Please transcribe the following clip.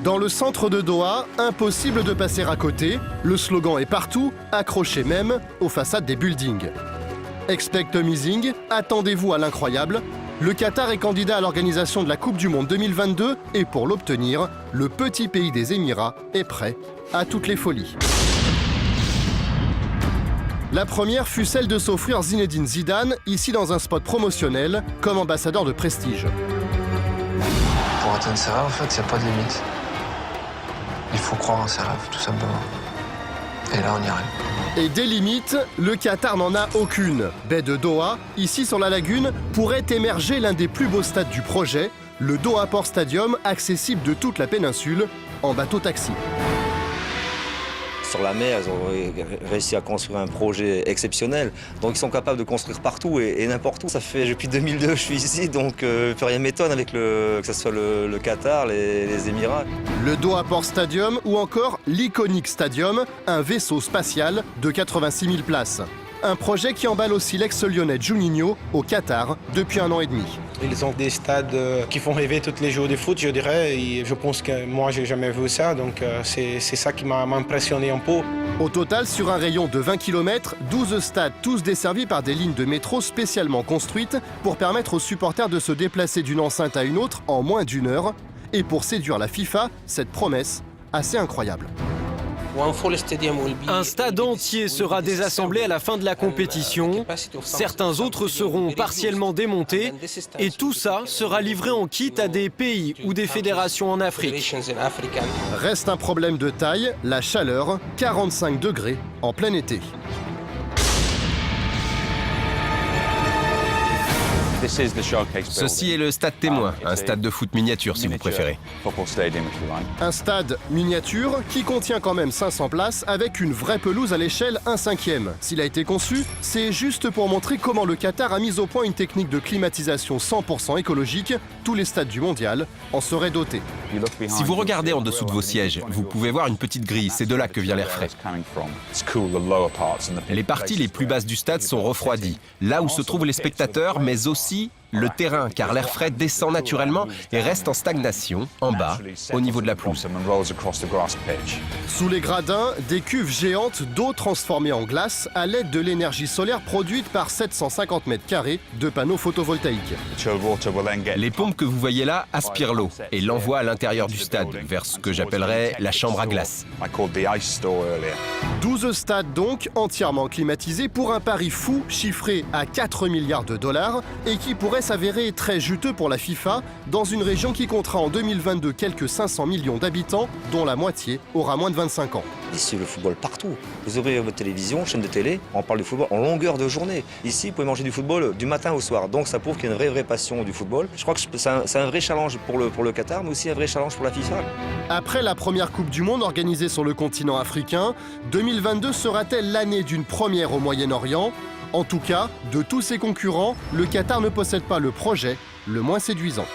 Dans le centre de Doha, impossible de passer à côté. Le slogan est partout, accroché même aux façades des buildings. Expect amazing, attendez-vous à l'incroyable. Le Qatar est candidat à l'organisation de la Coupe du Monde 2022 et pour l'obtenir, le petit pays des Émirats est prêt à toutes les folies. La première fut celle de s'offrir Zinedine Zidane, ici dans un spot promotionnel, comme ambassadeur de prestige. Pour atteindre ses rêves, en fait, il n'y a pas de limite. Il faut croire en ses rêves, tout simplement. Et là, on y arrive. Et des limites, le Qatar n'en a aucune. Baie de Doha, ici sur la lagune, pourrait émerger l'un des plus beaux stades du projet, le Doha Port Stadium, accessible de toute la péninsule, en bateau-taxi. Sur la mer, ils ont réussi à construire un projet exceptionnel. Donc ils sont capables de construire partout et n'importe où. Ça fait depuis 2002 que je suis ici, donc plus rien m'étonne avec que ce soit le Qatar, les Émirats. Le Doha Port Stadium ou encore l'Iconic Stadium, un vaisseau spatial de 86 000 places. Un projet qui emballe aussi l'ex-lyonnais Juninho au Qatar depuis 1 an et demi. Ils ont des stades qui font rêver tous les jours de foot, je dirais. Et je pense que moi, j'ai jamais vu ça, donc c'est ça qui m'a impressionné un peu. Au total, sur un rayon de 20 km, 12 stades, tous desservis par des lignes de métro spécialement construites pour permettre aux supporters de se déplacer d'une enceinte à une autre en moins d'1 heure. Et pour séduire la FIFA, cette promesse assez incroyable. Un stade entier sera désassemblé à la fin de la compétition. Certains autres seront partiellement démontés. Et tout ça sera livré en kit à des pays ou des fédérations en Afrique. Reste un problème de taille, la chaleur, 45 degrés en plein été. Ceci est le stade témoin, un stade de foot miniature si vous préférez. Un stade miniature qui contient quand même 500 places avec une vraie pelouse à l'échelle 1/5. S'il a été conçu, c'est juste pour montrer comment le Qatar a mis au point une technique de climatisation 100% écologique. Tous les stades du mondial en seraient dotés. Si vous regardez en dessous de vos sièges, vous pouvez voir une petite grille, c'est de là que vient l'air frais. Les parties les plus basses du stade sont refroidies, là où se trouvent les spectateurs, mais aussi le terrain, car l'air frais descend naturellement et reste en stagnation, en bas, au niveau de la pelouse. Sous les gradins, des cuves géantes d'eau transformées en glace à l'aide de l'énergie solaire produite par 750 mètres carrés de panneaux photovoltaïques. Les pompes que vous voyez là aspirent l'eau et l'envoient à l'intérieur du stade, vers ce que j'appellerais la chambre à glace. 12 stades donc, entièrement climatisés pour un pari fou chiffré à 4 milliards de dollars et qui pourrait s'avérer très juteux pour la FIFA dans une région qui comptera en 2022 quelques 500 millions d'habitants, dont la moitié aura moins de 25 ans. Ici, le football partout. Vous ouvrez votre télévision, chaîne de télé, on parle du football en longueur de journée. Ici, vous pouvez manger du football du matin au soir. Donc ça prouve qu'il y a une vraie passion du football. Je crois que c'est un vrai challenge pour le Qatar, mais aussi un vrai challenge pour la FIFA. Après la première Coupe du Monde organisée sur le continent africain, 2022 sera-t-elle l'année d'une première au Moyen-Orient ? En tout cas, de tous ses concurrents, le Qatar ne possède pas le projet le moins séduisant.